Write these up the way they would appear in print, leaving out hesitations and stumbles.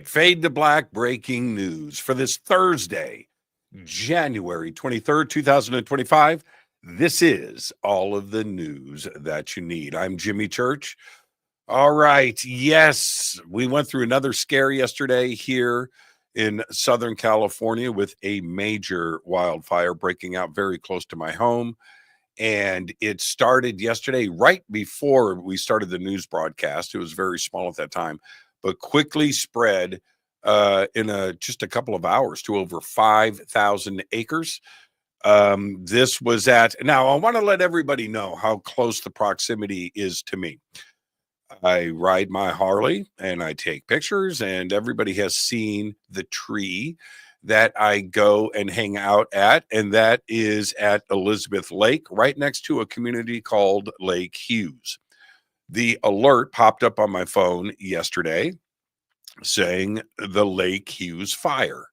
right, fade to black breaking news for this Thursday, January 23rd, 2025. This is all of the news that you need. I'm Jimmy Church. All right, yes, we went through another scare yesterday here in Southern California with a major wildfire breaking out very close to my home. And it started yesterday right before we started the news broadcast. It was very small at that time, but quickly spread in just a couple of hours to over 5,000 acres. This was now I want to let everybody know how close the proximity is to me. I ride my Harley and I take pictures, and everybody has seen the tree that I go and hang out at, and that is at Elizabeth Lake, right next to a community called Lake Hughes. The alert popped up on my phone yesterday saying the Lake Hughes fire.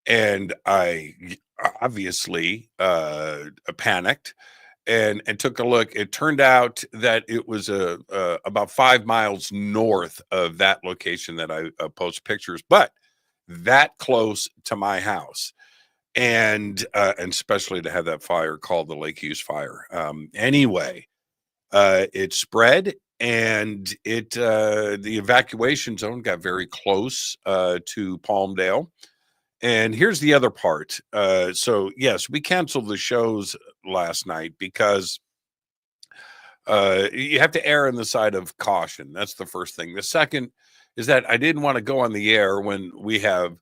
And I obviously panicked and took a look. It turned out that it was about 5 miles north of that location that I post pictures, but that close to my house. And especially to have that fire called the Lake Hughes fire. Anyway, it spread, and the evacuation zone got very close to Palmdale. And here's the other part. So yes, we canceled the shows last night because you have to err on the side of caution. That's the first thing. The second is that I didn't want to go on the air when we have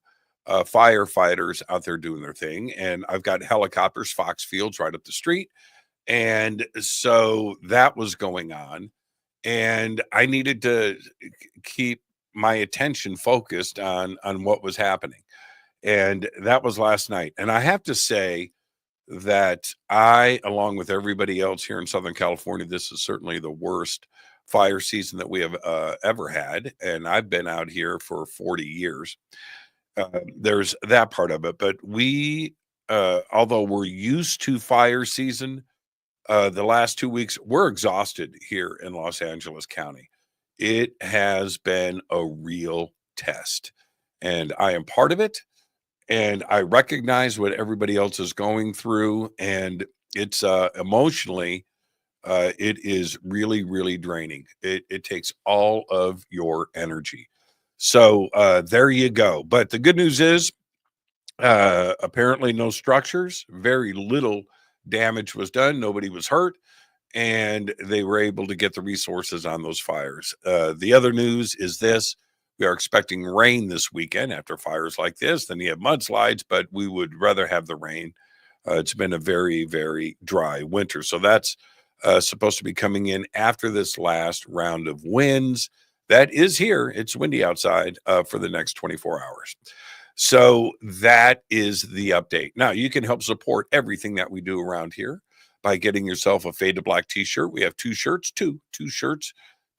firefighters out there doing their thing. And I've got helicopters, Fox Fields right up the street. And so that was going on. And I needed to keep my attention focused on what was happening. And that was last night. And I have to say that I, along with everybody else here in Southern California, this is certainly the worst fire season that we have ever had. And I've been out here for 40 years. There's that part of it. But we, although we're used to fire season, the last 2 weeks, we're exhausted here in Los Angeles County. It has been a real test. And I am part of it. And I recognize what everybody else is going through, and it's emotionally, it is really, really draining. It takes all of your energy. So there you go. But the good news is, apparently no structures, very little damage was done. Nobody was hurt, and they were able to get the resources on those fires. The other news is this. We are expecting rain this weekend after fires like this. Then you have mudslides, but we would rather have the rain. It's been a very, very dry winter. So that's supposed to be coming in after this last round of winds. That is here. It's windy outside for the next 24 hours. So that is the update. Now, you can help support everything that we do around here by getting yourself a Fade to Black T-shirt. We have two shirts.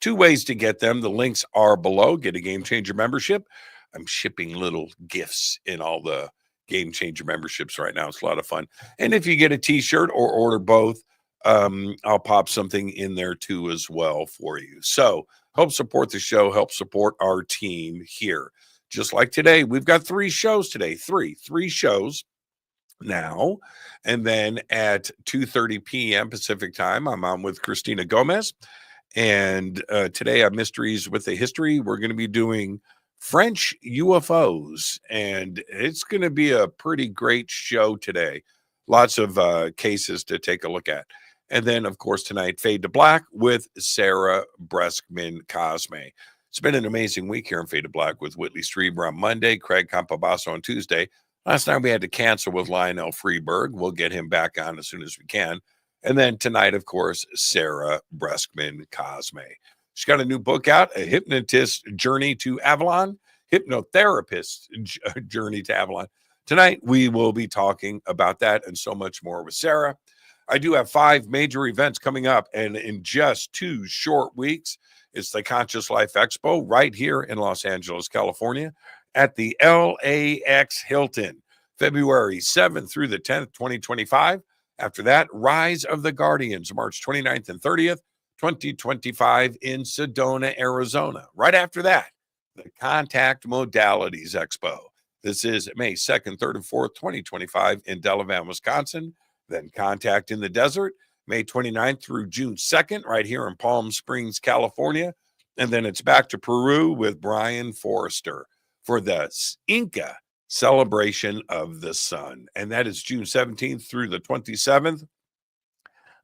2 ways to get them. The links are below. Get a Game Changer membership. I'm shipping little gifts in all the Game Changer memberships right now. It's a lot of fun. And if you get a T-shirt or order both, I'll pop something in there too as well for you. So help support the show. Help support our team here. Just like today, we've got 3 shows today. Three shows now. And then at 2:30 p.m. Pacific time, I'm on with Christina Gomez. And today on Mysteries with a History, we're going to be doing French UFOs. And it's going to be a pretty great show today. Lots of cases to take a look at. And then, of course, tonight, Fade to Black with Sarah Breskman-Cosme. It's been an amazing week here in Fade to Black with Whitley Strieber on Monday, Craig Campabasso on Tuesday. Last night we had to cancel with Lionel Freeberg. We'll get him back on as soon as we can. And then tonight, of course, Sarah Breskman-Cosme. She's got a new book out, A Hypnotist's Journey to Avalon, Hypnotherapist's Journey to Avalon. Tonight, we will be talking about that and so much more with Sarah. I do have 5 major events coming up, and in just 2 short weeks, it's the Conscious Life Expo right here in Los Angeles, California, at the LAX Hilton, February 7th through the 10th, 2025. After that, Rise of the Guardians, March 29th and 30th, 2025 in Sedona, Arizona. Right after that, the Contact Modalities Expo. This is May 2nd, 3rd, and 4th, 2025 in Delavan, Wisconsin. Then Contact in the Desert, May 29th through June 2nd, right here in Palm Springs, California. And then it's back to Peru with Brian Forrester for the Inca Celebration of the Sun. And that is June 17th through the 27th.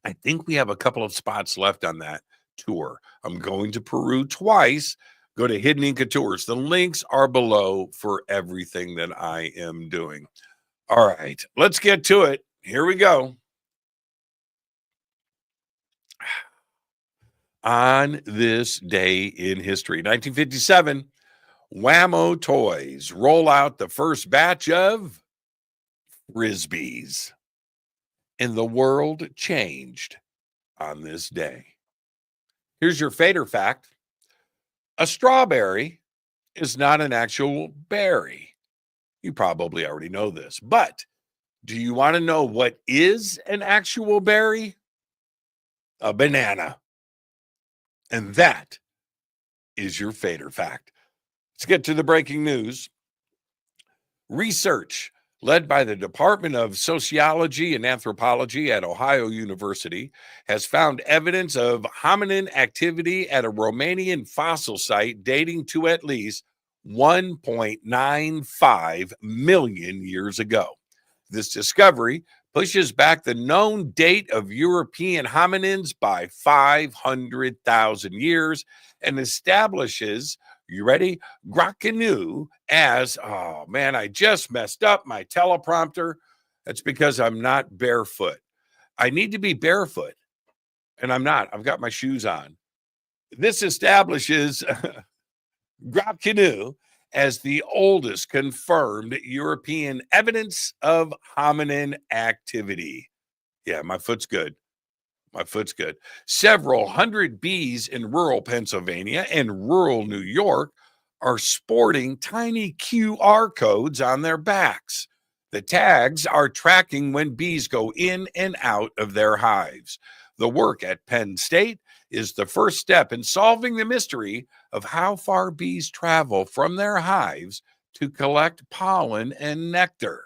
I think we have a couple of spots left on that tour. I'm going to Peru twice. Go to Hidden Inca Tours. The links are below for everything that I am doing. All right, let's get to it. Here we go. On this day in history, 1957, Whammo Toys roll out the first batch of Frisbees. And the world changed on this day. Here's your fader fact. A strawberry is not an actual berry. You probably already know this, but do you want to know what is an actual berry? A banana. And that is your fader fact. Let's get to the breaking news. Research led by the Department of Sociology and Anthropology at Ohio University has found evidence of hominin activity at a Romanian fossil site dating to at least 1.95 million years ago. This discovery pushes back the known date of European hominins by 500,000 years and establishes, you ready, Gracchanu as, oh man, I just messed up my teleprompter. That's because I'm not barefoot. I need to be barefoot, and I'm not. I've got my shoes on. This establishes Gracchanu as the oldest confirmed European evidence of hominin activity. Yeah, my foot's good. My foot's good. Several hundred bees in rural Pennsylvania and rural New York are sporting tiny QR codes on their backs. The tags are tracking when bees go in and out of their hives. The work at Penn State is the first step in solving the mystery of how far bees travel from their hives to collect pollen and nectar.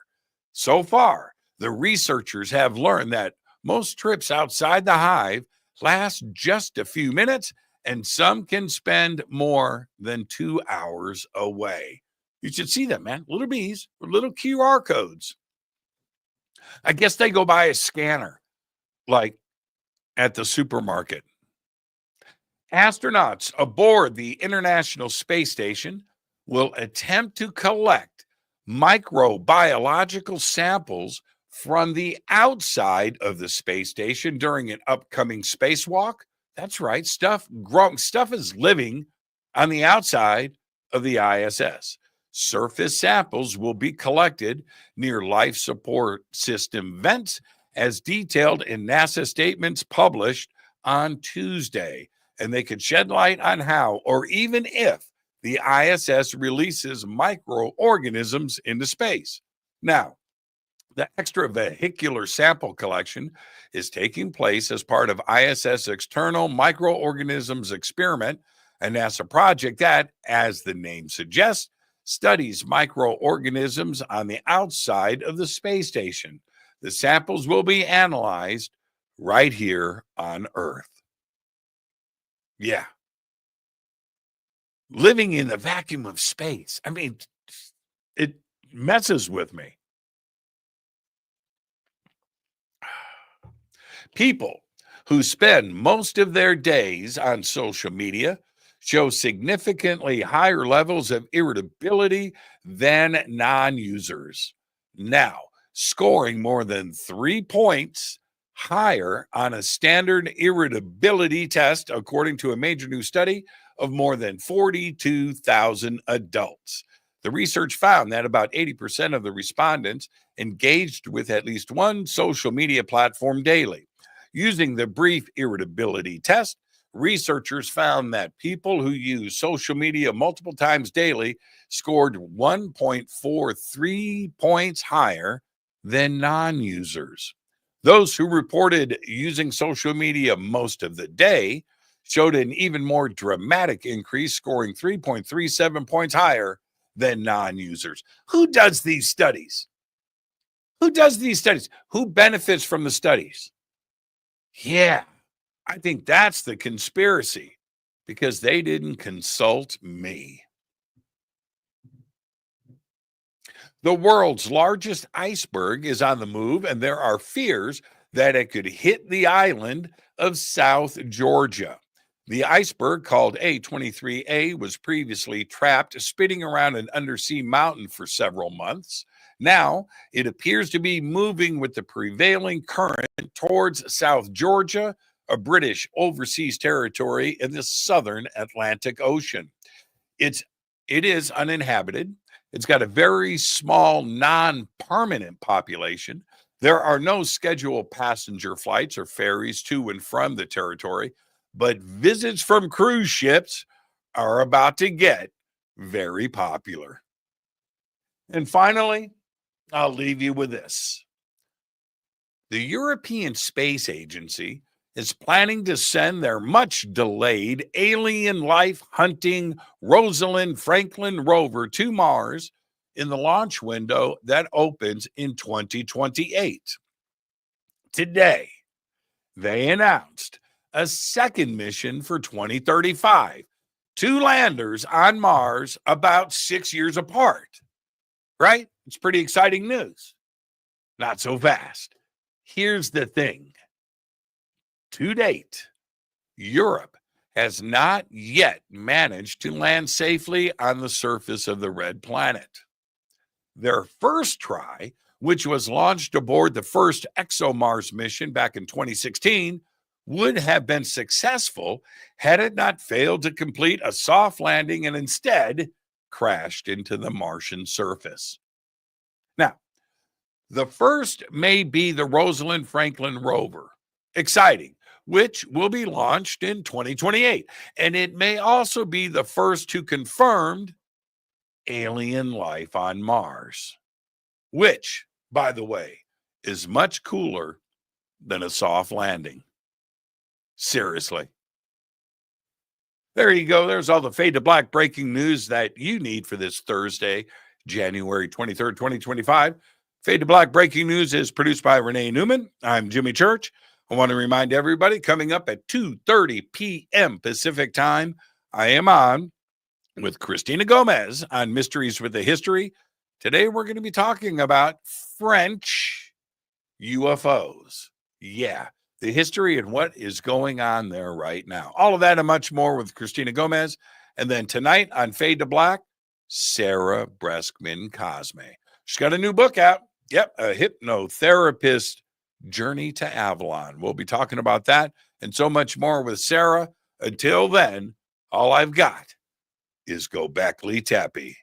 So far, the researchers have learned that most trips outside the hive last just a few minutes, and some can spend more than 2 hours away. You should see them, man. Little bees with little QR codes. I guess they go by a scanner, like at the supermarket. Astronauts aboard the International Space Station will attempt to collect microbiological samples from the outside of the space station during an upcoming spacewalk. That's right, stuff is living on the outside of the ISS. Surface samples will be collected near life support system vents, as detailed in NASA statements published on Tuesday. And they could shed light on how, or even if, the ISS releases microorganisms into space. Now, the extravehicular sample collection is taking place as part of ISS External Microorganisms Experiment, a NASA project that, as the name suggests, studies microorganisms on the outside of the space station. The samples will be analyzed right here on Earth. Yeah. Living in the vacuum of space. I mean, it messes with me. People who spend most of their days on social media show significantly higher levels of irritability than non-users. Now, scoring more than 3 points higher on a standard irritability test, according to a major new study of more than 42,000 adults. The research found that about 80% of the respondents engaged with at least one social media platform daily. Using the brief irritability test, researchers found that people who use social media multiple times daily scored 1.43 points higher than non-users. Those who reported using social media most of the day showed an even more dramatic increase, scoring 3.37 points higher than non-users. Who does these studies? Who does these studies? Who benefits from the studies? Yeah, I think that's the conspiracy, because they didn't consult me. The world's largest iceberg is on the move, and there are fears that it could hit the island of South Georgia. The iceberg, called A23A, was previously trapped spinning around an undersea mountain for several months. Now, it appears to be moving with the prevailing current towards South Georgia, a British overseas territory in the southern Atlantic Ocean. It is uninhabited. It's got a very small non-permanent population. There are no scheduled passenger flights or ferries to and from the territory, but visits from cruise ships are about to get very popular. And finally, I'll leave you with this. The European Space Agency is planning to send their much delayed alien life hunting Rosalind Franklin rover to Mars in the launch window that opens in 2028. Today, they announced a second mission for 2035. 2 landers on Mars about 6 years apart, right? It's pretty exciting news. Not so fast. Here's the thing. To date, Europe has not yet managed to land safely on the surface of the red planet. Their first try, which was launched aboard the first ExoMars mission back in 2016, would have been successful had it not failed to complete a soft landing and instead crashed into the Martian surface. Now, the first may be the Rosalind Franklin rover. Exciting. Which will be launched in 2028. And it may also be the first to confirmed alien life on Mars, which, by the way, is much cooler than a soft landing. Seriously. There you go. There's all the Fade to Black breaking news that you need for this Thursday, January 23rd, 2025. Fade to Black breaking news is produced by Renee Neumann. I'm Jimmy Church. I want to remind everybody, coming up at 2:30 p.m. Pacific time, I am on with Christina Gomez on Mysteries with a History. Today, we're going to be talking about French UFOs. Yeah, the history and what is going on there right now. All of that and much more with Christina Gomez. And then tonight on Fade to Black, Sarah Breskman Cosme. She's got a new book out. Yep, a hypnotherapist journey to Avalon. We'll be talking about that and so much more with Sarah. Until then, all I've got is go back, Lee Tappy.